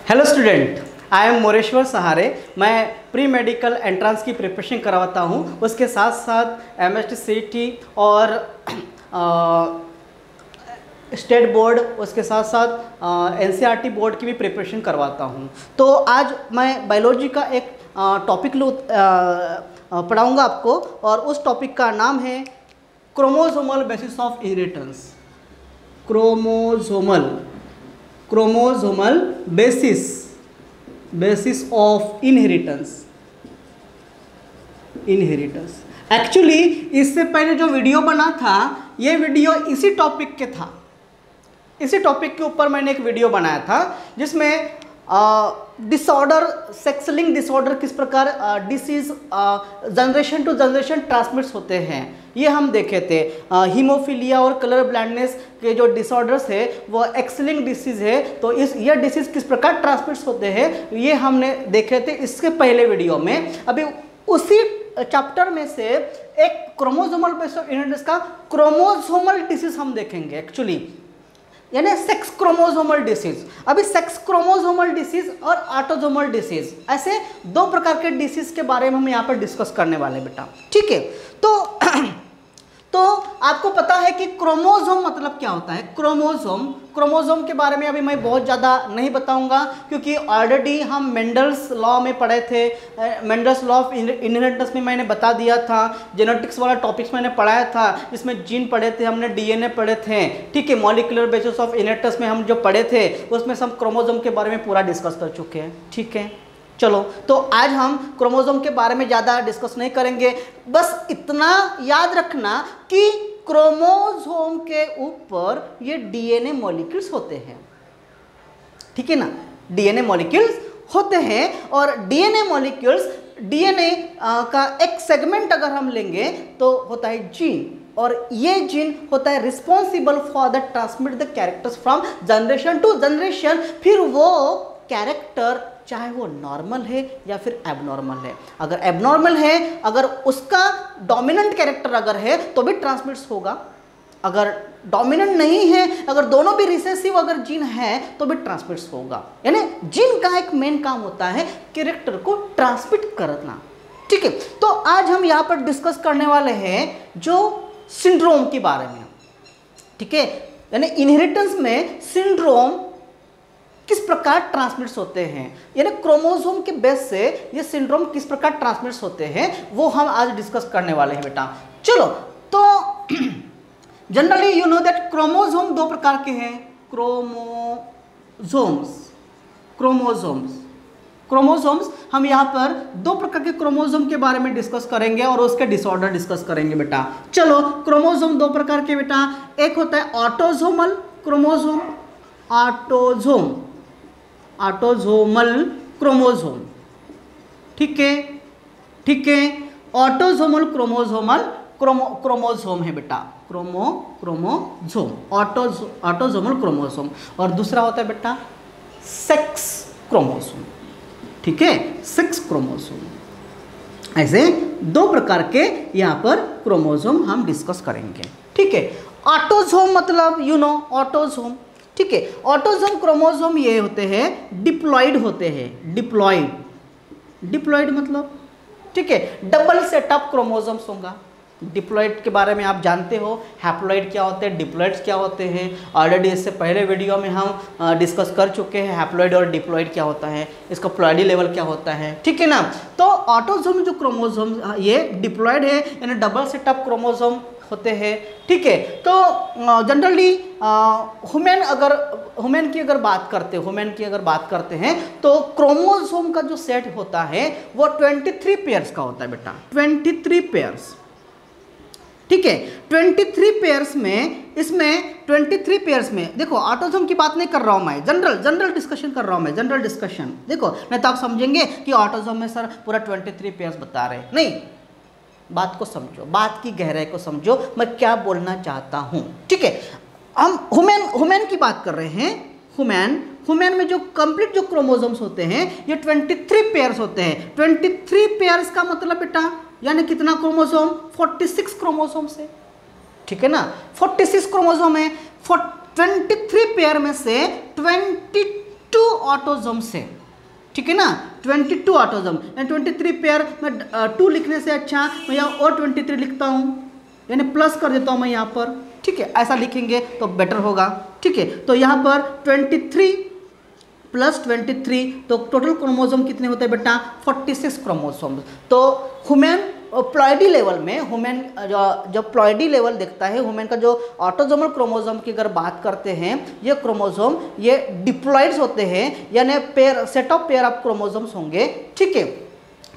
Hello student, I am Moreshwar सहारे। मैं pre medical entrance की प्रिपरेशन करवाता हूँ, उसके साथ साथ एमएसटी सीईटी और स्टेट बोर्ड, उसके साथ साथ एनसीईआरटी बोर्ड की भी प्रिपरेशन करवाता हूँ। तो आज मैं बायोलॉजी का एक टॉपिक पढ़ाऊँगा आपको, और उस टॉपिक का नाम है chromosomal basis of inheritance. Chromosomal basis of inheritance. Actually इससे पहले जो वीडियो बना था, ये वीडियो इसी टॉपिक के था। इसी टॉपिक के ऊपर मैंने एक वीडियो बनाया था जिसमें डिसऑर्डर, सेक्स लिंक डिसऑर्डर किस प्रकार disease generation to generation transmits होते हैं, ये हम देखे थे। हीमोफीलिया और कलर ब्लाइंडनेस के जो डिसऑर्डर्स है वो एक्स लिंक डिसीज है, तो ये डिसीज किस प्रकार ट्रांसमिट्स होते हैं ये हमने देखे थे इसके पहले वीडियो में। अभी उसी चैप्टर में से एक क्रोमोसोमल बेसिस ऑफ इनहेरिटेंस का क्रोमोसोमल डिसीज हम देखेंगे, एक्चुअली यानी सेक्स क्रोमोसोमल डिसीज। अभी सेक्स क्रोमोसोमल डिसीज और ऑटोसोमल डिसीज, ऐसे दो प्रकार के डिसीज के बारे में हम यहाँ पर डिस्कस करने वाले बेटा, ठीक है। तो आपको पता है कि क्रोमोसोम मतलब क्या होता है। क्रोमोसोम के बारे में अभी मैं बहुत ज़्यादा नहीं बताऊंगा, क्योंकि ऑलरेडी हम मेंडल्स लॉ में पढ़े थे। मेंडल्स लॉ ऑफ इनहेरिटेंस में मैंने बता दिया था। जेनेटिक्स वाला टॉपिक्स मैंने पढ़ाया था, जिसमें जीन पढ़े थे, हमने डीएनए पढ़े थे, ठीक है। मॉलिक्यूलर बेसिस ऑफ इनहेरिटेंस में हम जो पढ़े थे उसमें सब क्रोमोसोम के बारे में पूरा डिस्कस कर चुके हैं, ठीक है। चलो, तो आज हम क्रोमोसोम के बारे में ज़्यादा डिस्कस नहीं करेंगे। बस इतना याद रखना कि क्रोमोसोम के ऊपर ये डीएनए मॉलिक्यूल्स होते हैं, ठीक है ना। डीएनए मॉलिक्यूल्स होते हैं, और डीएनए मॉलिक्यूल्स, डीएनए का एक सेगमेंट अगर हम लेंगे तो होता है जीन, और ये जीन होता है responsible for the transmit the characters from generation to generation. फिर वो कैरेक्टर चाहे वो नॉर्मल है या फिर एबनॉर्मल है, अगर एबनॉर्मल है, अगर उसका डोमिनेंट कैरेक्टर अगर है तो भी ट्रांसमिट्स होगा। अगर डोमिनेंट नहीं है, अगर दोनों भी रिसेसिव अगर जीन है तो भी ट्रांसमिट्स होगा। यानी जीन का एक मेन काम होता है कैरेक्टर को ट्रांसमिट करना, ठीक है। तो आज हम यहाँ पर डिस्कस करने वाले हैं जो सिंड्रोम के बारे में, ठीक है। यानी इनहेरिटेंस में सिंड्रोम किस प्रकार ट्रांसमिट्स होते हैं, यानी क्रोमोसोम के बेस से ये सिंड्रोम किस प्रकार ट्रांसमिट्स होते हैं, वो हम आज डिस्कस करने वाले हैं बेटा। चलो, तो generally you know that chromosome दो प्रकार के हैं। क्रोमोसोम्स हम यहाँ पर दो प्रकार के क्रोमोसोम के बारे में डिस्कस करेंगे और उसके डिसऑर्डर डिस्कस करेंगे बेटा। चलो, क्रोमोसोम दो प्रकार के बेटा, एक होता है ऑटोसोमल क्रोमोसोम, ऑटोसोमल क्रोमोसोम, ठीक है। ऑटोसोमल क्रोमोसोम है बेटा, क्रोमोसोम, ऑटोसोमल क्रोमोसोम। और दूसरा होता है बेटा सेक्स क्रोमोसोम, ठीक है, सेक्स क्रोमोसोम। ऐसे दो प्रकार के यहाँ पर क्रोमोसोम हम डिस्कस करेंगे, ठीक है। ऑटोसोम मतलब यू नो ऑटोसोम, ठीक है। ऑटोसोम क्रोमोसोम ये होते हैं डिप्लॉइड होते हैं, डिप्लॉइड मतलब, ठीक है, डबल सेटअप क्रोमोसोम्स होगा। डिप्लॉइड के बारे में आप जानते हो, हैप्लॉइड क्या होते हैं, डिप्लॉइड्स क्या होते हैं। ऑलरेडी इससे पहले वीडियो में हम डिस्कस कर चुके हैं हैप्लॉइड और डिप्लॉइड क्या होता है, इसका प्लॉइडी लेवल क्या होता है, ठीक है ना। तो ऑटोसोम जो क्रोमोसोम ये डिप्लॉइड है, यानी डबल सेटअप क्रोमोसोम होते हैं, ठीक है। तो जनरली ह्यूमन की अगर बात करते हैं तो क्रोमोसोम का जो सेट होता है वो 23 पेयर्स का होता है बेटा, 23 पेयर्स, ठीक है। 23 पेयर्स में, इसमें 23 पेयर्स में देखो, ऑटोसोम की बात नहीं कर रहा हूँ मैं, जनरल डिस्कशन कर रहा हूँ मैं, जनरल डिस्कशन। देखो, नहीं तो आप समझेंगे कि ऑटोसोम में सर पूरा 23 पेयर्स बता रहे हैं, नहीं। बात को समझो, बात की गहराई को समझो, मैं क्या बोलना चाहता हूँ, ठीक है। हम ह्यूमन की बात कर रहे हैं। ह्यूमन में जो कंप्लीट जो क्रोमोसोम्स होते हैं ये 23 पेयर्स होते हैं। 23 पेयर्स का मतलब बेटा यानी कितना क्रोमोसोम, 46 क्रोमोसोम से, ठीक है ना। 46 क्रोमोसोम है। 23 पेयर में से 22 ऑटोजोम्स है, ठीक है ना, 22 ऑटोजोम, यानी 23 पेयर में 2 लिखने से अच्छा मैं यहाँ और 23 लिखता हूँ, यानी प्लस कर देता हूँ मैं यहाँ पर, ठीक है, ऐसा लिखेंगे तो बेटर होगा, ठीक है। तो यहाँ पर 23 प्लस 23, तो टोटल क्रोमोसोम कितने होते हैं बेटा, 46 क्रोमोसोम। तो ह्यूमन प्लॉइडी लेवल में, ह्यूमन जब प्लॉइडी लेवल देखता है, ह्यूमन का जो ऑटोजोमल क्रोमोसोम की अगर बात करते हैं, ये क्रोमोसोम ये डिप्लॉइड्स होते हैं, यानी pair, set of pair of chromosomes होंगे, ठीक है।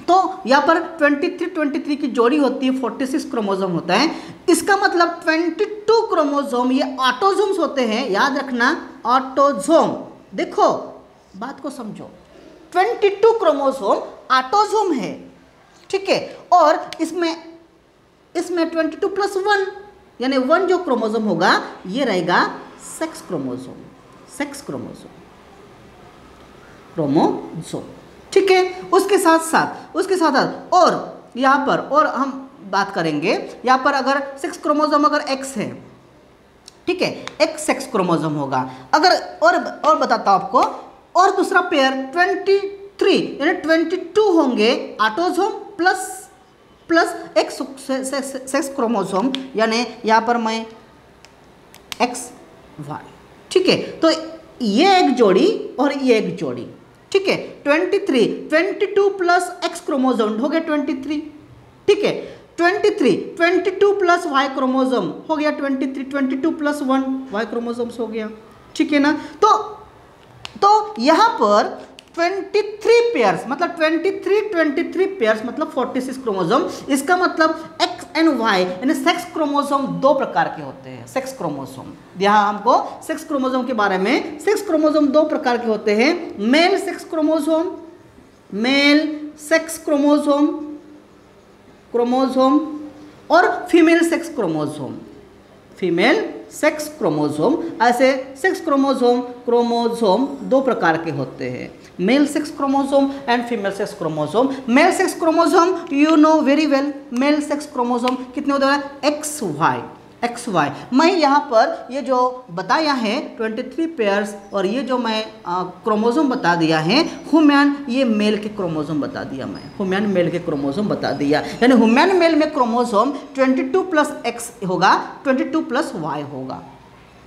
तो यहाँ पर 23 की जोड़ी होती है, 46 क्रोमोसोम होता है। इसका मतलब 22 क्रोमोसोम ये ऑटोजोम्स होते हैं, याद रखना ऑटोजोम, देखो बात को समझो, 22 क्रोमोसोम ऑटोजोम है, ठीक है। और इसमें 22 प्लस 1 यानी 1 जो क्रोमोसोम होगा ये रहेगा सेक्स क्रोमोसोम, सेक्स क्रोमोसोम, ठीक है। उसके साथ साथ और यहाँ पर और हम बात करेंगे, यहाँ पर अगर 6 क्रोमोसोम अगर एक्स है, ठीक है, एक्स सेक्स क्रोमोसोम होगा। अगर और बताता हूँ आपको, और दूसरा पेयर 23 यानी 22 होंगे autosome plus x sex chromosome, यानी यहाँ पर मैं एक्स वाई, ठीक है। तो ये एक जोड़ी और ये एक जोड़ी, ठीक है। 22 प्लस एक्स क्रोमोसोम हो गया 23, ठीक है। 22 प्लस वाई क्रोमोसोम हो गया 23, 22 प्लस 1 वाई क्रोमोसोम्स हो गया, ठीक है ना। तो यहाँ पर 23 पेयर्स मतलब 23 पेयर्स मतलब 46 क्रोमोसोम। इसका मतलब एक्स एंड वाई यानी सेक्स क्रोमोसोम 2 प्रकार के होते हैं, सेक्स क्रोमोसोम। यहाँ हमको सेक्स क्रोमोसोम के बारे में, सेक्स क्रोमोसोम 2 प्रकार के होते हैं, मेल सेक्स क्रोमोसोम और फीमेल सेक्स क्रोमोसोम। ऐसे सेक्स क्रोमोसोम 2 प्रकार के होते हैं, male sex chromosome and female sex chromosome. Male sex chromosome you know very well, male sex chromosome कितने होते हैं, एक्स वाई। मैं यहाँ पर ये जो बताया है 23 पेयर्स और ये जो मैं क्रोमोसोम बता दिया है ह्यूमन, ये मेल के क्रोमोसोम बता दिया मैं, ह्यूमन मेल के क्रोमोसोम बता दिया, यानी ह्यूमन मेल में क्रोमोसोम 22 प्लस एक्स होगा, 22 प्लस वाई होगा।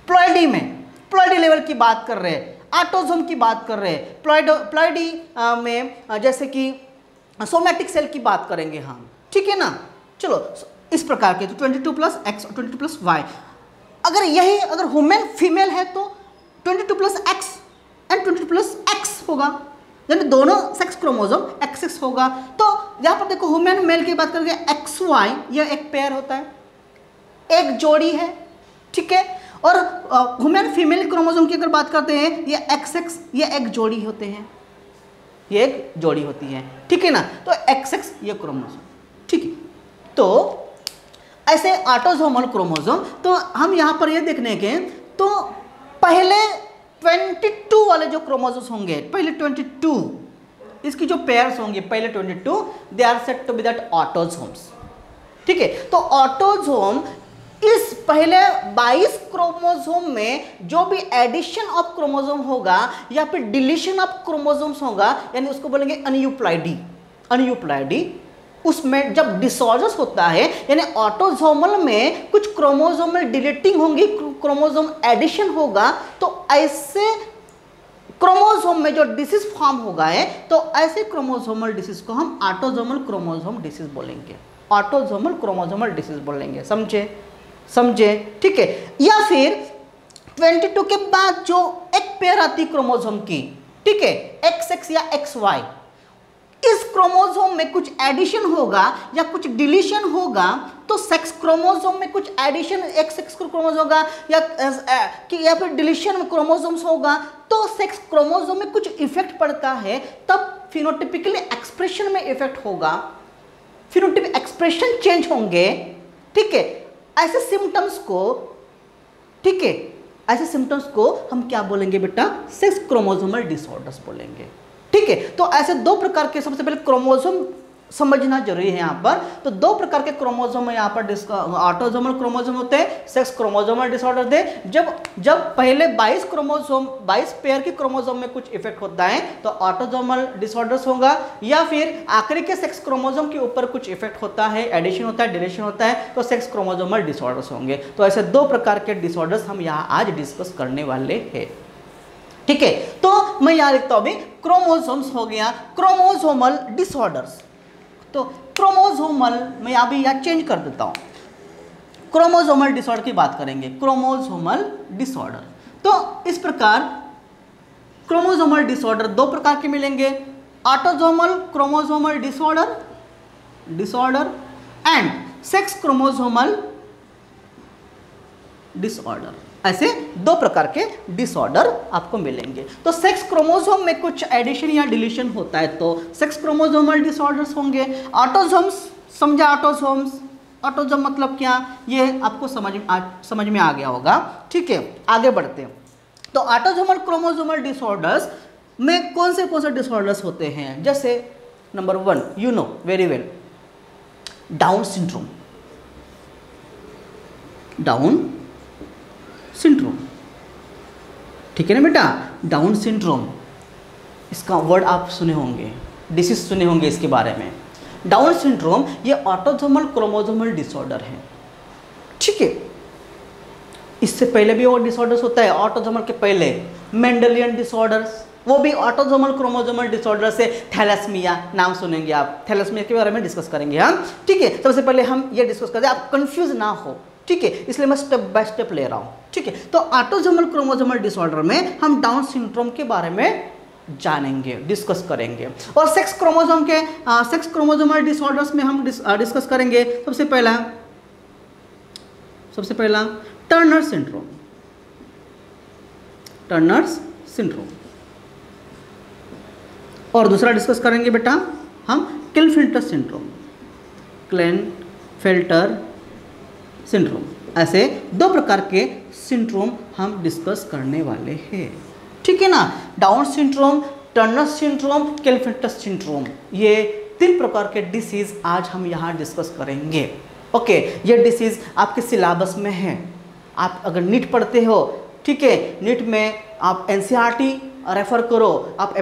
प्लॉइडी लेवल की बात कर रहे हैं, ऑटोजोम की बात कर रहे हैं, प्लॉइडी में जैसे कि सोमैटिक सेल की बात करेंगे हम, ठीक है ना। चलो इस प्रकार के, तो 22 प्लस एक्स और 22 प्लस वाई। अगर ह्यूमन फीमेल है तो 22 plus x and 22 plus x होगा, यानी दोनों सेक्स क्रोमोसोम एक्स होगा। तो यहाँ पर देखो ह्यूमन मेल की बात करेंगे, एक्स वाई यह एक पेयर होता है, एक जोड़ी है, ठीक है। और ह्यूमन फीमेल क्रोमोसोम की अगर बात करते हैं, ये एक्स ये एक जोड़ी होते हैं, ये एक जोड़ी होती है, ठीक है ना। तो एक्स ये क्रोमोसोम, ठीक है। तो ऐसे ऑटोसोमल क्रोमोसोम, तो हम यहाँ पर ये देखने के, तो पहले 22 वाले जो क्रोमोसोम्स होंगे, पहले 22 इसकी जो पेयर्स होंगे, पहले 22 they are said to be that autosomes, ठीक है। तो ऑटोसोम इस पहले 22 क्रोमोसोम में जो भी एडिशन ऑफ क्रोमोसोम होगा या फिर डिलीशन ऑफ क्रोमोसोम्स होगा, यानी उसको बोलेंगे अनयूप्लॉइडी। उसमें जब डिसऑर्डर्स होता है, यानी ऑटोसोमल में कुछ क्रोमोसोमल डिलीटिंग होंगी, क्रोमोसोम एडिशन होगा, तो ऐसे क्रोमोसोम में जो डिसीज फॉर्म होगा है, तो ऐसे क्रोमोसोमल डिसीज को हम ऑटोसोमल क्रोमोसोम डिसीज बोलेंगे, ऑटोसोमल क्रोमोसोमल डिसीज बोलेंगे, समझे, ठीक है। या फिर 22 के बाद जो एक पेयर आती क्रोमोसोम की, ठीक है, एक्स या एक्स वाई, इस क्रोमोसोम में कुछ एडिशन होगा या कुछ डिलीशन होगा, तो सेक्स क्रोमोसोम में कुछ एडिशन एक्स क्रोमोसोम होगा या फिर डिलीशन क्रोमोसोम्स होगा, तो सेक्स क्रोमोसोम में कुछ इफेक्ट पड़ता है, तब फिनोटिपिकली एक्सप्रेशन में इफेक्ट होगा, फिनोटिपिक एक्सप्रेशन चेंज होंगे, ठीक है। ऐसे सिम्टम्स को, ठीक है, ऐसे सिम्टम्स को हम क्या बोलेंगे बेटा, सेक्स क्रोमोसोमल डिसऑर्डर्स बोलेंगे, ठीक है। तो ऐसे 2 प्रकार के, सबसे पहले क्रोमोसोम समझना जरूरी है यहाँ पर। तो दो प्रकार के क्रोमोसोम यहाँ पर ऑटोसोमल क्रोमोसोम होते हैं, सेक्स क्रोमोसोमल डिसऑर्डर थे। जब पहले 22 पेयर की क्रोमोसोम में कुछ इफेक्ट होता है तो ऑटोसोमल डिसऑर्डर्स होगा, या फिर आखिरी के सेक्स क्रोमोसोम के ऊपर कुछ इफेक्ट होता है, एडिशन होता है, डिलीशन होता है, तो सेक्स क्रोमोसोमल डिसऑर्डर्स होंगे। तो ऐसे दो प्रकार के डिसऑर्डर्स हम यहाँ आज डिस्कस करने वाले हैं। ठीक है, तो मैं यहाँ लिखता हूँ अभी क्रोमोसोम्स हो गया, क्रोमोसोमल डिसऑर्डर्स। तो क्रोमोसोमल मैं अभी यहाँ चेंज कर देता हूँ, क्रोमोसोमल डिसऑर्डर की बात करेंगे, क्रोमोसोमल डिसऑर्डर। तो इस प्रकार क्रोमोसोमल डिसऑर्डर दो प्रकार के मिलेंगे, autosomal chromosomal disorder and sex chromosomal disorder. ऐसे दो प्रकार के डिसऑर्डर आपको मिलेंगे। तो सेक्स क्रोमोसोम में कुछ एडिशन या डिलीशन होता है तो सेक्स क्रोमोसोमल डिसऑर्डर्स होंगे। ऑटोसोम्स, समझा ऑटोसोम्स, ऑटोसोम मतलब क्या, ये आपको समझ में आ गया होगा। ठीक है, आगे बढ़ते हैं। तो ऑटोसोमल क्रोमोसोमल डिसऑर्डर्स में कौन से डिसऑर्डर्स होते हैं, जैसे number 1 you know very well, down syndrome. Down syndrome, ठीक है ना बेटा, डाउन सिंड्रोम, इसका वर्ड आप सुने होंगे, डिसीज सुने होंगे इसके बारे में। डाउन सिंड्रोम ये ऑटोसोमल क्रोमोसोमल डिसऑर्डर है। ठीक है, इससे पहले भी और डिसऑर्डर्स होता है, ऑटोसोमल के पहले मेंडेलियन डिसऑर्डर्स, वो भी ऑटोसोमल क्रोमोसोमल डिसऑर्डर से। थैलेसीमिया नाम सुनेंगे आप, थैलेसीमिया के बारे में डिस्कस करेंगे हम। ठीक है, सबसे पहले हम ये डिस्कस करते हैं, आप कंफ्यूज ना हो। ठीक है, इसलिए मैं स्टेप बाय स्टेप ले रहा हूँ। ठीक है, तो ऑटोसोमल क्रोमोसोमल डिसऑर्डर में हम डाउन सिंड्रोम के बारे में जानेंगे, डिस्कस करेंगे। और सेक्स क्रोमोसोमल डिसऑर्डर्स में हम डिस्कस करेंगे सबसे पहला टर्नर सिंड्रोम, और दूसरा डिस्कस करेंगे बेटा हम क्लेनफेल्टर सिंड्रोम। ऐसे दो प्रकार के सिंड्रोम हम डिस्कस करने वाले हैं। ठीक है ना, Down syndrome, Turner syndrome, Klinefelter syndrome, ये 3 प्रकार के डिसीज आज हम यहाँ डिस्कस करेंगे। ओके, ये डिसीज आपके सिलेबस में है। आप अगर नीट पढ़ते हो, ठीक है, नीट में आप एनसीईआरटी रेफर करो, आप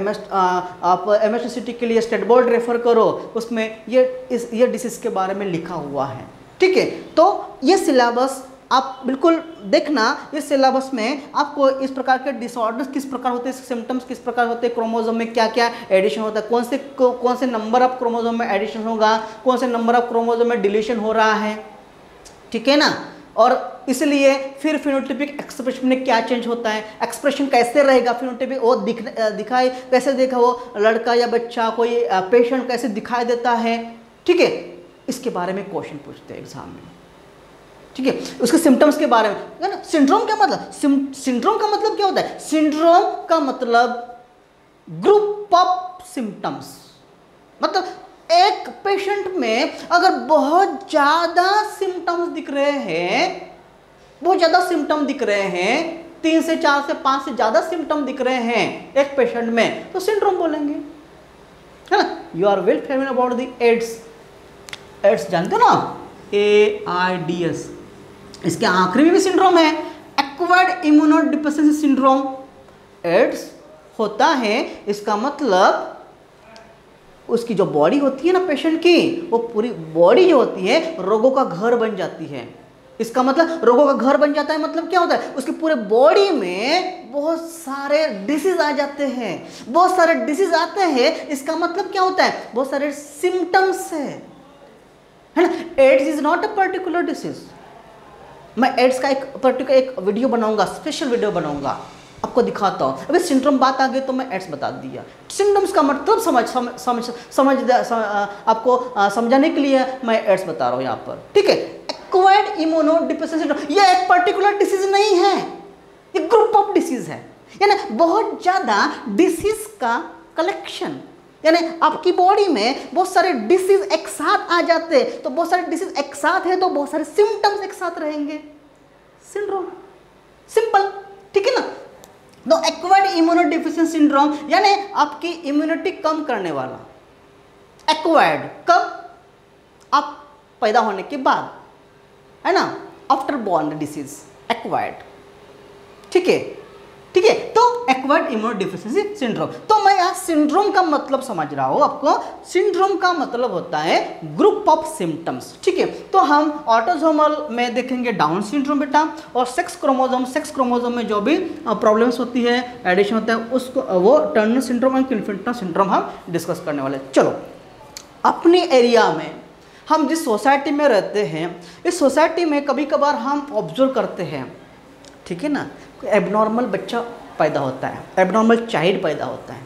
एमएससीटी के लिए स्टेट बोर्ड रेफर करो, उसमें ये डिसीज के बारे में लिखा हुआ है। ठीक है, तो ये सिलेबस आप बिल्कुल देखना, इस सिलेबस में आपको इस प्रकार के डिसऑर्डर्स किस प्रकार होते हैं, सिम्टम्स किस प्रकार होते हैं, क्रोमोसोम में क्या क्या एडिशन होता है, कौन से नंबर ऑफ क्रोमोसोम में एडिशन होगा, कौन से नंबर ऑफ क्रोमोसोम में डिलीशन हो रहा है। ठीक है ना, और इसलिए फिर फिनोटाइपिक एक्सप्रेशन में क्या चेंज होता है, एक्सप्रेशन कैसे रहेगा, फिनोटाइपिक वो दिखाई कैसे देखा, वो लड़का या बच्चा कोई पेशेंट कैसे दिखाई देता है। ठीक है, इसके बारे में क्वेश्चन पूछते हैं एग्जाम में। ठीक है, उसके सिम्टम्स के बारे में, है ना। सिंड्रोम क्या मतलब, सिंड्रोम का मतलब क्या होता है, सिंड्रोम का मतलब ग्रुप ऑफ सिम्टम्स। मतलब एक पेशेंट में अगर बहुत ज्यादा सिम्टम्स दिख रहे हैं, बहुत ज्यादा सिम्टम दिख रहे हैं, 3 से 4 से 5 से ज्यादा सिम्टम दिख रहे हैं एक पेशेंट में, तो सिंड्रोम बोलेंगे, है ना। You are well familiar about the AIDS जानते हो ना, AIDS, इसके आखिरी में भी सिंड्रोम है, एक्वायर्ड इम्यूनोडेफिशिएंसी सिंड्रोम। एड्स होता है, इसका मतलब उसकी जो बॉडी होती है ना पेशेंट की, वो पूरी बॉडी जो होती है रोगों का घर बन जाती है। इसका मतलब रोगों का घर बन जाता है, मतलब क्या होता है, उसके पूरे बॉडी में बहुत सारे डिसीज आ जाते हैं, बहुत सारे डिसीज आते हैं। इसका मतलब क्या होता है, बहुत सारे सिम्टम्स है ना। AIDS is not a particular disease. मैं एड्स का एक वीडियो बनाऊंगा, स्पेशल वीडियो बनाऊंगा, आपको दिखाता हूँ। अभी सिंड्रोम बात आ गई तो मैं एड्स बता दिया। सिम्टम्स का मतलब आपको समझाने के लिए मैं एड्स बता रहा हूँ यहाँ पर। ठीक है, एक्वायर्ड इम्यूनोडेफिशिएंसी सिंड्रोम ये एक पर्टिकुलर डिसीज नहीं है, ये ग्रुप ऑफ डिसीज है, यानी बहुत ज़्यादा डिसीज का कलेक्शन। यानी आपकी बॉडी में बहुत सारे डिसीज एक साथ आ जाते हैं, तो बहुत सारे डिसीज एक साथ है तो बहुत सारे सिम्टम्स एक साथ रहेंगे, सिंड्रोम, सिंपल। ठीक है ना। तो एक्वायर्ड इम्यूनोडेफिशिएंसी सिंड्रोम यानी आपकी इम्यूनिटी कम करने वाला, एक्वायर्ड कब? आप पैदा होने के बाद, है ना, आफ्टर बॉर्न डिसीज, एक्वायर्ड। ठीक है, ठीक है। तो एक्वायर्ड इम्यूनोडेफिशिएंसी सिंड्रोम, तो मैं यहाँ सिंड्रोम का मतलब समझ रहा हूँ आपको। सिंड्रोम का मतलब होता है ग्रुप ऑफ सिम्टम्स। ठीक है, तो हम ऑटोसोमल में देखेंगे डाउन सिंड्रोम बेटा, और सेक्स क्रोमोसोम में जो भी प्रॉब्लम्स होती है, एडिशन होता है, उसको वो टर्नर सिंड्रोम और क्लिफ्टन सिंड्रोम हम डिस्कस करने वाले। चलो, अपने एरिया में हम जिस सोसाइटी में रहते हैं, इस सोसाइटी में कभी कभार हम ऑब्जर्व करते हैं, ठीक है ना, एबनॉर्मल बच्चा पैदा होता है, एबनॉर्मल चाइल्ड पैदा होता है,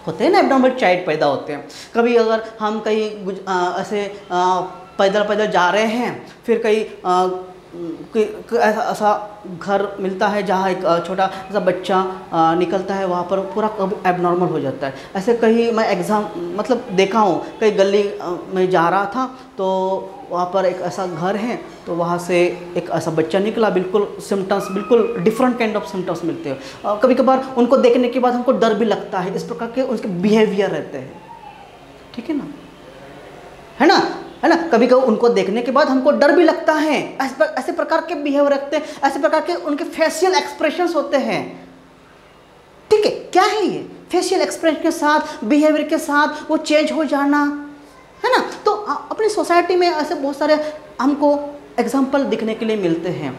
होते हैं ना, एबनॉर्मल चाइल्ड पैदा होते हैं। कभी अगर हम कहीं ऐसे पैदल जा रहे हैं, फिर कहीं ऐसा घर मिलता है जहाँ एक छोटा सा बच्चा निकलता है, वहाँ पर पूरा एबनॉर्मल हो जाता है। ऐसे कहीं मैं मतलब देखा हूँ, कहीं गली में जा रहा था तो वहाँ पर एक ऐसा घर है, तो वहाँ से एक ऐसा बच्चा निकला, बिल्कुल सिम्टम्स, बिल्कुल डिफरेंट काइंड ऑफ सिम्टम्स मिलते हैं। कभी कभार उनको देखने के बाद हमको डर भी लगता है, इस प्रकार के उनके बिहेवियर रहते हैं, ठीक है ना, है ना, है ना। कभी कभी उनको देखने के बाद हमको डर भी लगता है, ऐसे प्रकार के बिहेवियर रखते हैं, ऐसे प्रकार के उनके फेशियल एक्सप्रेशंस होते हैं। ठीक है, क्या है ये? फेशियल एक्सप्रेशन के साथ, बिहेवियर के साथ वो चेंज हो जाना, है ना। तो अपनी सोसाइटी में ऐसे बहुत सारे हमको एग्जाम्पल दिखने के लिए मिलते हैं,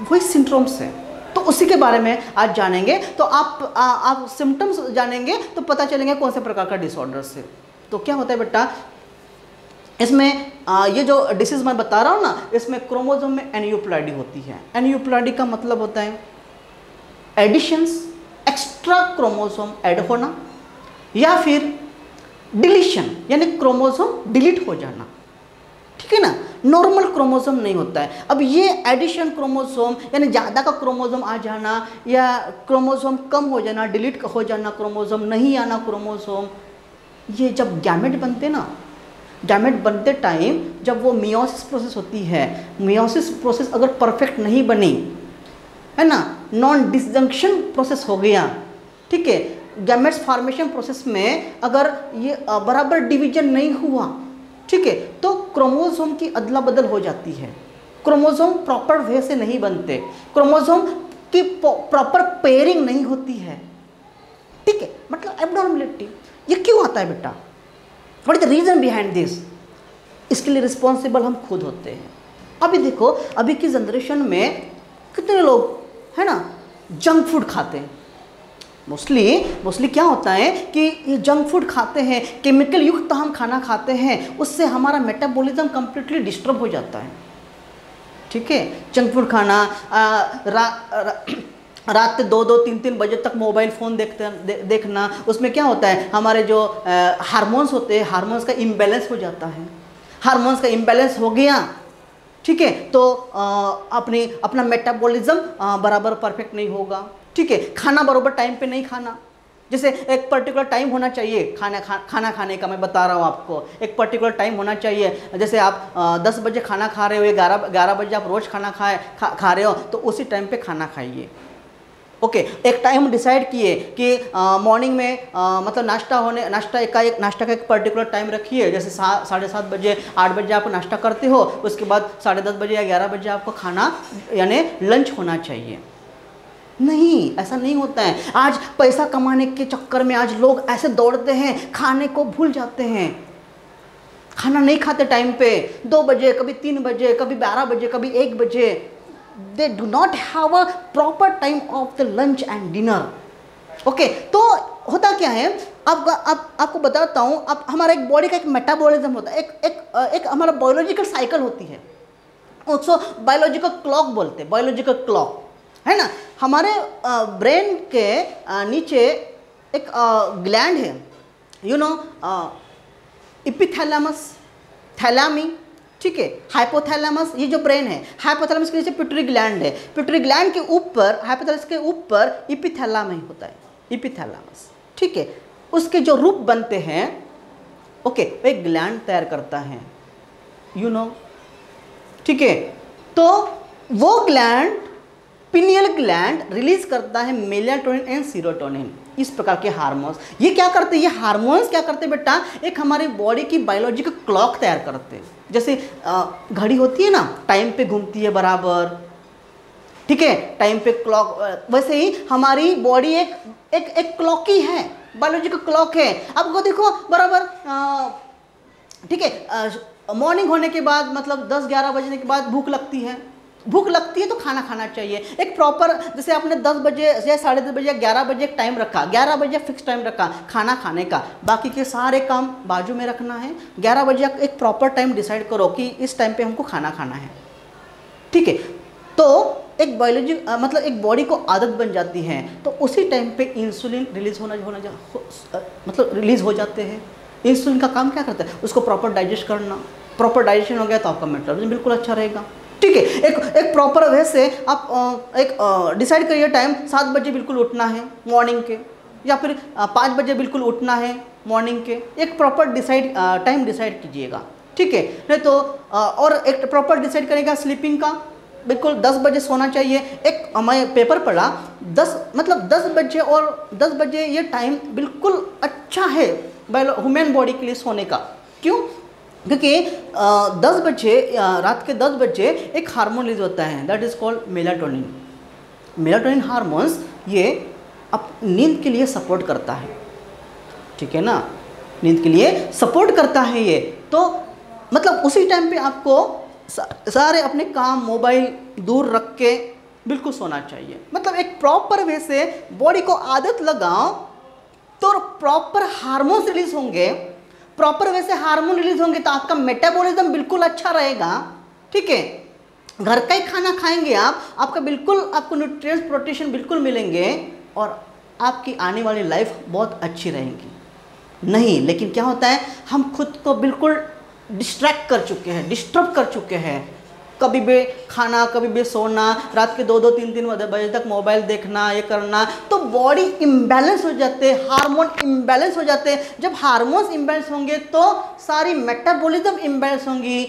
वही सिंड्रोम्स हैं। तो उसी के बारे में आज जानेंगे। तो आप सिम्टम्स जानेंगे तो पता चलेंगे कौन से प्रकार का डिसऑर्डर्स है। तो क्या होता है बेटा, इसमें ये जो डिसीज मैं बता रहा हूँ ना, इसमें क्रोमोसोम में एनियोप्लाइडी होती है। एनियोप्लाइडी का मतलब होता है एडिशंस, एक्स्ट्रा क्रोमोसोम ऐड होना, या फिर डिलीशन यानी क्रोमोसोम डिलीट हो जाना, ठीक है ना। नॉर्मल क्रोमोसोम नहीं होता है। अब ये एडिशन क्रोमोसोम यानी ज़्यादा का क्रोमोसोम आ जाना, या क्रोमोसोम कम हो जाना, डिलीट हो जाना क्रोमोसोम, नहीं आना क्रोमोसोम, ये जब गैमेट बनते ना, गैमेट बनते टाइम जब वो मियोसिस प्रोसेस होती है, मियोसिस प्रोसेस अगर परफेक्ट नहीं बनी, है ना, नॉन डिसजंक्शन प्रोसेस हो गया, ठीक है, गैमेट्स फॉर्मेशन प्रोसेस में अगर ये बराबर डिवीजन नहीं हुआ, ठीक है, तो क्रोमोसोम की अदला बदल हो जाती है, क्रोमोसोम प्रॉपर वे से नहीं बनते, क्रोमोसोम की प्रॉपर पेयरिंग नहीं होती है, ठीक है, मतलब एब्नॉर्मलिटी। ये क्यों आता है बेटा? What is the reason behind this? इसके लिए रिस्पॉन्सिबल हम खुद होते हैं। अभी देखो, अभी की जनरेशन में कितने लोग, है ना, जंक फूड खाते हैं। मोस्टली क्या होता है कि ये जंक फूड खाते हैं, केमिकल युक्त हम खाना खाते हैं, उससे हमारा मेटाबॉलिज्म कंप्लीटली डिस्टर्ब हो जाता है, ठीक है। जंक फूड खाना, रात 2-2, 3-3 बजे तक मोबाइल फ़ोन देखना, उसमें क्या होता है, हमारे जो हार्मोन्स होते हैं, हार्मोन्स का इम्बैलेंस हो जाता है। हार्मोन्स का इम्बैलेंस हो गया, ठीक है, तो अपना मेटाबॉलिज्म बराबर परफेक्ट नहीं होगा, ठीक है। खाना बराबर टाइम पे नहीं खाना, जैसे एक पर्टिकुलर टाइम होना चाहिए खाना खाने का, मैं बता रहा हूँ आपको, एक पर्टिकुलर टाइम होना चाहिए। जैसे आप 10 बजे खाना खा रहे हो, 11 बजे आप रोज़ खाना खा रहे हो, तो उसी टाइम पे खाना खाइए, ओके। एक टाइम डिसाइड किए कि मॉर्निंग में मतलब नाश्ता का एक पर्टिकुलर टाइम रखिए, जैसे 7:30 बजे, 8 बजे आप नाश्ता करते हो, उसके बाद 10:30 बजे या 11 बजे आपको खाना यानी लंच होना चाहिए। नहीं, ऐसा नहीं होता है। आज पैसा कमाने के चक्कर में आज लोग ऐसे दौड़ते हैं, खाने को भूल जाते हैं, खाना नहीं खाते टाइम पे, 2 बजे, कभी 3 बजे, कभी 12 बजे, कभी 1 बजे। They do not have a proper time of the lunch and dinner. Okay, तो होता क्या है, आपको बताता हूँ। अब हमारा एक बॉडी का एक मेटाबॉलिज्म होता है, एक हमारा बायोलॉजिकल साइकिल होती है, उसको बायोलॉजिकल क्लॉक बोलते हैं, बायोलॉजिकल क्लॉक, है ना। हमारे ब्रेन के नीचे एक ग्लैंड है, यू नो, एपिथैलेमस, थैलामी, ठीक है, हाइपोथैलेमस, ये जो ब्रेन है, हाइपोथैलेमस के नीचे पिट्यूटरी ग्लैंड है, पिट्यूटरी ग्लैंड के ऊपर, हाइपोथैलेमस के ऊपर एपिथैलामी होता है, एपिथैलेमस, ठीक है। उसके जो रूप बनते हैं, ओके, वो एक ग्लैंड तैयार करता है, यू नो, ठीक है। तो वो ग्लैंड पिनियल ग्लैंड रिलीज करता है मेलाटोनिन एंड सीरोटोनिन, इस प्रकार के हार्मोन्स। ये क्या करते हैं, ये हार्मोन्स क्या करते हैं बेटा, एक हमारी बॉडी की बायोलॉजिकल क्लॉक तैयार करते हैं। जैसे घड़ी होती है ना, टाइम पे घूमती है बराबर, ठीक है, टाइम पे क्लॉक, वैसे ही हमारी बॉडी एक क्लॉक ही है, बायोलॉजिकल क्लॉक है। आपको देखो बराबर, ठीक है, मॉर्निंग होने के बाद मतलब 10-11 बजने के बाद भूख लगती है, तो खाना खाना चाहिए। एक प्रॉपर, जैसे आपने 10 बजे या 10:30 बजे या 11 बजे एक टाइम रखा, 11 बजे फिक्स टाइम रखा खाना खाने का, बाकी के सारे काम बाजू में रखना है। 11 बजे एक प्रॉपर टाइम डिसाइड करो कि इस टाइम पे हमको खाना खाना है, ठीक है। तो एक बायोलॉजी मतलब एक बॉडी को आदत बन जाती है, तो उसी टाइम पे इंसुलिन रिलीज मतलब रिलीज हो जाते हैं। इंसुलिन का काम क्या करता है, उसको प्रॉपर डाइजेस्ट करना। प्रॉपर डाइजेशन हो गया तो आपका मेटाबॉलिज्म बिल्कुल अच्छा रहेगा, ठीक है। एक प्रॉपर वे से आप एक डिसाइड करिए टाइम, 7 बजे बिल्कुल उठना है मॉर्निंग के, या फिर 5 बजे बिल्कुल उठना है मॉर्निंग के। एक प्रॉपर टाइम डिसाइड कीजिएगा, ठीक है। नहीं तो और एक प्रॉपर डिसाइड करेगा स्लीपिंग का, बिल्कुल 10 बजे सोना चाहिए। एक मैं पेपर पढ़ा, 10 बजे और 10 बजे ये टाइम बिल्कुल अच्छा है ह्यूमन बॉडी के लिए सोने का। क्यों? क्योंकि 10 बजे रात के 10 बजे एक हार्मोन रिलीज होता है, that is called melatonin. Melatonin hormones ये अब नींद के लिए सपोर्ट करता है, ठीक है ना, नींद के लिए सपोर्ट करता है ये। तो मतलब उसी टाइम पे आपको सारे अपने काम, मोबाइल दूर रख के बिल्कुल सोना चाहिए। मतलब एक प्रॉपर वे से बॉडी को आदत लगाओ तो प्रॉपर हार्मोन्स रिलीज होंगे। प्रॉपर वे से हार्मोन रिलीज होंगे तो आपका मेटाबॉलिज्म बिल्कुल अच्छा रहेगा, ठीक है। घर का ही खाना खाएंगे आपका बिल्कुल, आपको न्यूट्रिएंट्स, प्रोटीन बिल्कुल मिलेंगे और आपकी आने वाली लाइफ बहुत अच्छी रहेगी। नहीं, लेकिन क्या होता है, हम खुद को बिल्कुल डिस्ट्रैक्ट कर चुके हैं, डिस्टर्ब कर चुके हैं। कभी भी खाना, कभी भी सोना, रात के 2-2, 3-3 बजे तक मोबाइल देखना, ये करना, तो बॉडी इम्बैलेंस हो जाते हैं, हार्मोन इम्बैलेंस हो जाते हैं। जब हार्मोन्स इम्बैलेंस होंगे तो सारी मेटाबॉलिज्म इम्बैलेंस होंगी,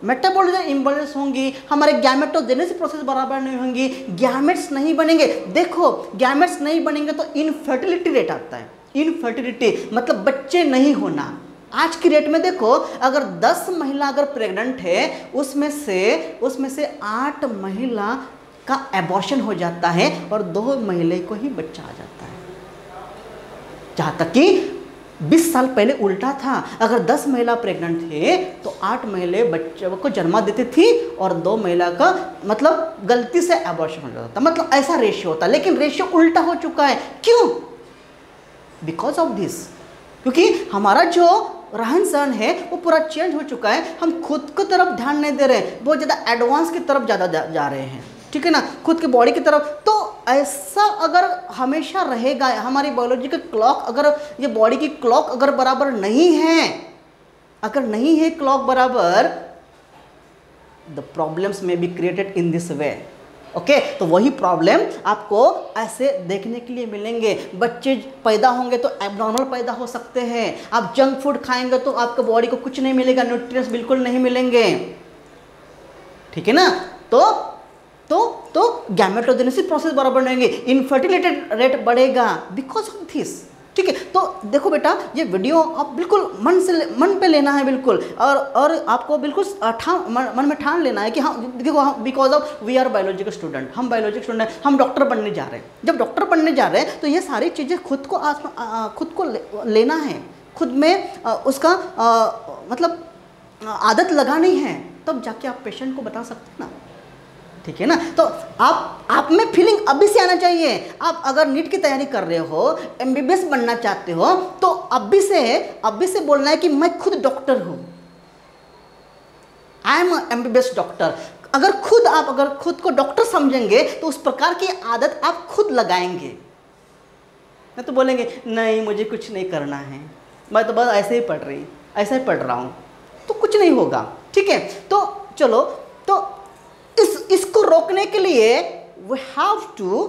मेटाबॉलिज्म इम्बैलेंस होंगी, हमारे गैमेटोजेनेसिस प्रोसेस बराबर नहीं होंगी, गैमेट्स नहीं बनेंगे। देखो, गैमेट्स नहीं बनेंगे तो इनफर्टिलिटी रेट आता है। इनफर्टिलिटी मतलब बच्चे नहीं होना। आज की डेट में देखो, अगर 10 महिला अगर प्रेग्नेंट है, उसमें से 8 महिला का एबॉर्शन हो जाता है और 2 महिला को ही बच्चा आ जाता है। जहाँ तक कि 20 साल पहले उल्टा था, अगर 10 महिला प्रेग्नेंट थे तो 8 महिला बच्चों को जन्म देती थी और 2 महिला का मतलब गलती से एबॉर्शन हो जाता था। मतलब ऐसा रेशियो होता, लेकिन रेशियो उल्टा हो चुका है। क्यों? बिकॉज ऑफ दिस, क्योंकि हमारा जो रहन सहन है वो पूरा चेंज हो चुका है। हम खुद की तरफ ध्यान नहीं दे रहे, बहुत ज़्यादा एडवांस की तरफ ज़्यादा जा रहे हैं, ठीक है ना, खुद की बॉडी की तरफ। तो ऐसा अगर हमेशा रहेगा, हमारी बायोलॉजिकल क्लॉक, अगर ये बॉडी की क्लॉक अगर बराबर नहीं है, अगर नहीं है क्लॉक बराबर, द प्रॉब्लम्स में be created in this way. Okay, तो वही प्रॉब्लम आपको ऐसे देखने के लिए मिलेंगे। बच्चे पैदा होंगे तो एबनॉर्मल पैदा हो सकते हैं। आप जंक फूड खाएंगे तो आपके बॉडी को कुछ नहीं मिलेगा, न्यूट्रिएंट्स बिल्कुल नहीं मिलेंगे, ठीक है ना। तो गैमेटोजेनेसिस प्रोसेस बराबर नहीं होंगे, इनफर्टिलिटी रेट बढ़ेगा बिकॉज ऑफ दिस, ठीक है। तो देखो बेटा, ये वीडियो आप बिल्कुल मन पे लेना है बिल्कुल, और आपको बिल्कुल मन में ठान लेना है कि हाँ देखो, हाँ because of we are biological student, हम बायोलॉजिकल स्टूडेंट हैं, हम डॉक्टर बनने जा रहे हैं। जब डॉक्टर बनने जा रहे हैं तो ये सारी चीज़ें खुद को लेना है, खुद में उसका मतलब आदत लगानी है, तब जाके आप पेशेंट को बता सकते हैं ना, ठीक है ना। तो आप में फीलिंग अभी से आना चाहिए। आप अगर नीट की तैयारी कर रहे हो, एमबीबीएस बनना चाहते हो, तो अभी से बोलना है कि मैं खुद डॉक्टर हूं, आई एम एमबीबीएस डॉक्टर। अगर खुद को डॉक्टर समझेंगे तो उस प्रकार की आदत आप खुद लगाएंगे। मैं तो बोलेंगे नहीं, मुझे कुछ नहीं करना है, मैं तो बस ऐसे ही पढ़ रहा हूं, तो कुछ नहीं होगा, ठीक है। तो चलो, तो इसको रोकने के लिए we have to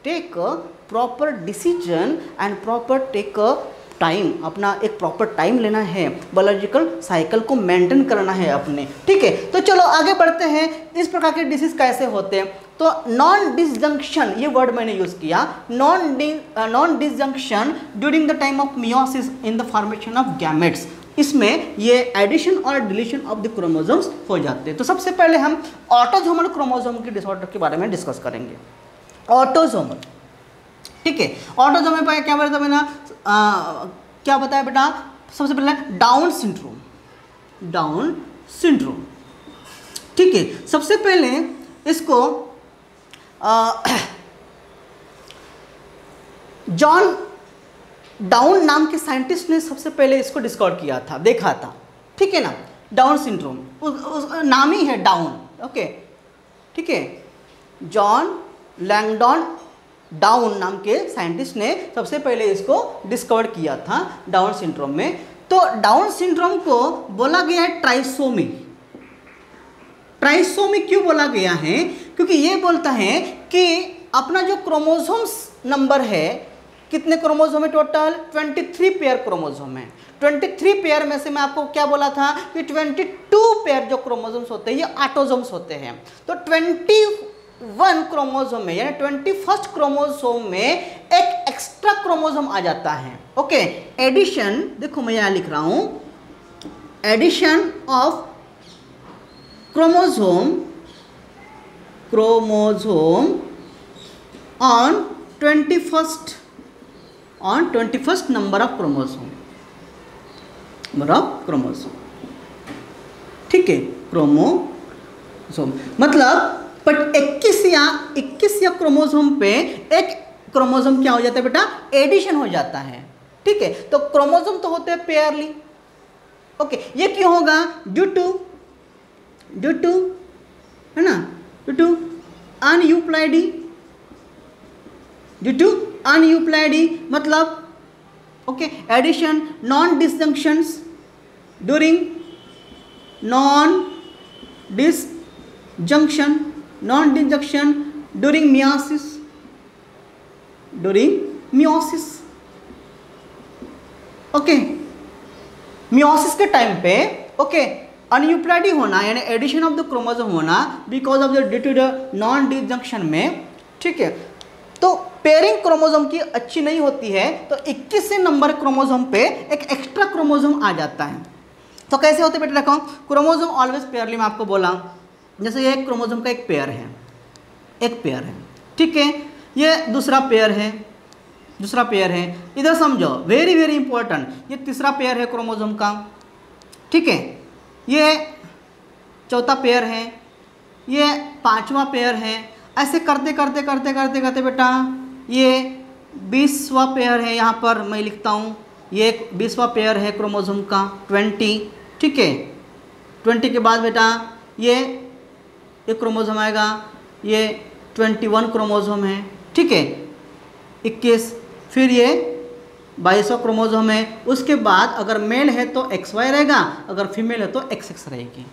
take a proper decision and proper take a time, अपना एक प्रॉपर टाइम लेना है, बायोलॉजिकल साइकिल को मेंटेन करना है अपने, ठीक है। तो चलो आगे बढ़ते हैं, इस प्रकार के डिसीज कैसे होते हैं। तो नॉन डिसजंक्शन ये वर्ड मैंने यूज किया, non disjunction during the time of meiosis in the formation of gametes, इसमें ये एडिशन और डिलीशन ऑफ द क्रोमोसोम्स हो जाते हैं। तो सबसे पहले हम ऑटोसोमल क्रोमोसोम के डिसऑर्डर के बारे में डिस्कस करेंगे। ऑटोसोमल, ठीक है, ऑटोसोमल पर क्या बताया बेटा, क्या बताया बेटा, सबसे पहले डाउन सिंड्रोम, डाउन सिंड्रोम, ठीक है। सबसे पहले इसको जॉन डाउन नाम के साइंटिस्ट ने सबसे पहले इसको डिस्कवर किया था, देखा था, ठीक है ना, डाउन सिंड्रोम, उस नाम ही है डाउन, ओके, ठीक है। जॉन लैंगडॉन डाउन नाम के साइंटिस्ट ने सबसे पहले इसको डिस्कवर किया था डाउन सिंड्रोम में। तो डाउन सिंड्रोम को बोला गया है ट्राइसोमी। ट्राइसोमी क्यों बोला गया है? क्योंकि ये बोलता है कि अपना जो क्रोमोसोम्स नंबर है, कितने क्रोमोसोम है टोटल, 23 पेयर क्रोमोसोम है। 23 पेयर में से मैं आपको क्या बोला था कि 22 पेयर जो क्रोमोसोम्स होते हैं ये ऑटोसोम्स होते हैं। तो 21 क्रोमोसोम में यानी 21st क्रोमोसोम में एक एक्स्ट्रा क्रोमोसोम आ जाता है, ओके। एडिशन, देखो मैं यहाँ लिख रहा हूँ, addition of chromosome on 21st number of chromosome, ठीक है, क्रोमोसोम मतलब 21 या क्रोमोसोम पे एक क्रोमोसोम क्या हो जाता है बेटा, एडिशन हो जाता है, ठीक है। तो क्रोमोसोम तो होते हैं पेयरली, ओके। ये क्यों होगा? ड्यू टू है ना, ड्यू टू अनयूप्लाइडी मतलब, okay, addition, non disjunctions during non disjunction during meiosis, okay. Meiosis के टाइम पे, ओके, अनयूप्लाइडी होना यानी एडिशन ऑफ द क्रोमोसोम होना because of the due to the non disjunction में, ठीक है। तो पेयरिंग क्रोमोसोम की अच्छी नहीं होती है, तो 21 नंबर क्रोमोसोम पे एक एक्स्ट्रा क्रोमोसोम आ जाता है। तो कैसे होते बेटा, देखो, क्रोमोसोम ऑलवेज पेयरली, मैं आपको बोला, जैसे ये एक क्रोमोसोम का एक पेयर है, ठीक है, ये दूसरा पेयर है, इधर समझो, वेरी वेरी इंपॉर्टेंट, ये तीसरा पेयर है क्रोमोसोम का, ठीक है, ये चौथा पेयर है, ये पांचवा पेयर है, ऐसे करते करते बेटा ये 20वां पेयर है, यहाँ पर मैं लिखता हूँ, ये 20वां पेयर है क्रोमोसोम का, 20, ठीक है। 20 के बाद बेटा ये क्रोमोसोम आएगा, ये 21 क्रोमोसोम है, ठीक है, 21, फिर ये 22वां क्रोमोसोम है। उसके बाद अगर मेल है तो XY रहेगा, अगर फीमेल है तो XX रहेगी,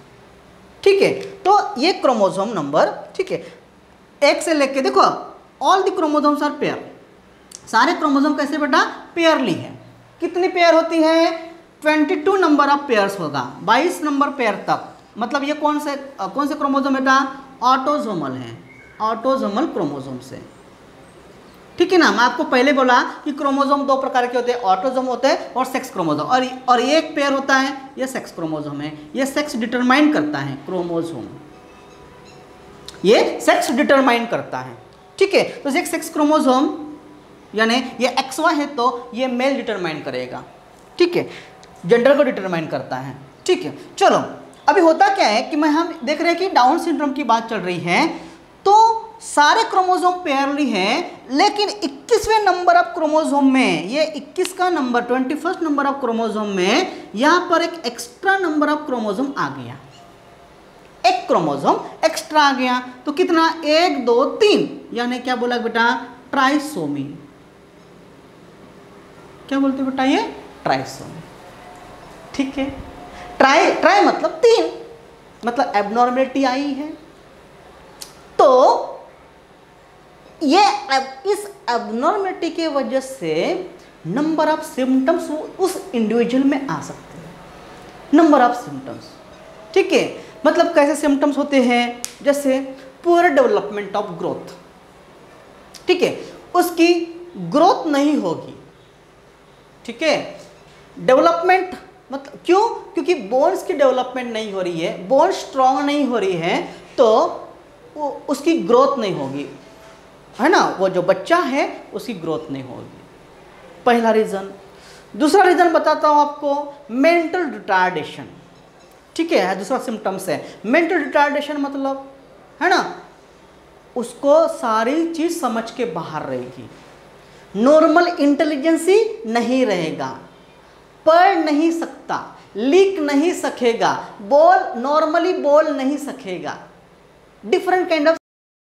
ठीक है। तो ये क्रोमोसोम नंबर, ठीक है, एक से लेके देखो, all the chromosomes are pair, सारे क्रोमोसोम कैसे बेटा, पेयरली है। कितनी पेयर होती है? 22 नंबर ऑफ पेयर्स होगा, 22 नंबर पेयर तक, मतलब ये कौन से क्रोमोसोम बेटा, ऑटोसोमल है, ऑटोसोमल क्रोमोसोम से, ठीक है ना। मैं आपको पहले बोला कि क्रोमोसोम दो प्रकार के होते हैं, ऑटोसोम होते हैं और सेक्स क्रोमोसोम, और ये एक पेयर होता है, ये सेक्स क्रोमोसोम है, ये सेक्स डिटरमाइन करता है, क्रोमोसोम ये सेक्स डिटरमाइन करता है, ठीक है। तो एक सेक्स क्रोमोसोम यानी ये XY है तो ये मेल डिटरमाइन करेगा, ठीक है, जेंडर को डिटरमाइन करता है, ठीक है। चलो अभी होता क्या है कि हम देख रहे हैं कि डाउन सिंड्रोम की बात चल रही है, तो सारे क्रोमोसोम पेयरली हैं, लेकिन 21वें नंबर ऑफ क्रोमोसोम में, ये 21 का number, 21st number of chromosome में यहाँ पर एक एक्स्ट्रा नंबर ऑफ क्रोमोसोम आ गया, एक क्रोमोसोम एक्स्ट्रा आ गया। तो कितना, 1 2 3, यानी क्या बोला बेटा, ट्राइसोमी। क्या बोलते बेटा, ये ट्राइसोमी, ठीक है। ट्राई मतलब 3, मतलब एबनॉर्मेलिटी आई है। तो ये इस एबनॉर्मेलिटी के वजह से नंबर ऑफ सिम्टम्स उस इंडिविजुअल में आ सकते हैं, नंबर ऑफ सिम्टम्स, ठीक है। मतलब कैसे सिम्टम्स होते हैं, जैसे पुअर डेवलपमेंट ऑफ ग्रोथ, ठीक है, उसकी ग्रोथ नहीं होगी, ठीक है। डेवलपमेंट मतलब क्यों? क्योंकि बोन्स की डेवलपमेंट नहीं हो रही है, बोन स्ट्रांग नहीं हो रही है, तो उसकी ग्रोथ नहीं होगी, है ना, वो जो बच्चा है उसकी ग्रोथ नहीं होगी, पहला रीज़न। दूसरा रीज़न बताता हूँ आपको, मेंटल रिटार्डेशन, ठीक है, दूसरा सिम्टम्स है मेंटल रिटार्डेशन, मतलब है ना, उसको सारी चीज़ समझ के बाहर रहेगी, नॉर्मल इंटेलिजेंसी नहीं रहेगा, पढ़ नहीं सकता, लिख नहीं सकेगा, नॉर्मली बोल नहीं सकेगा, डिफरेंट काइंड ऑफ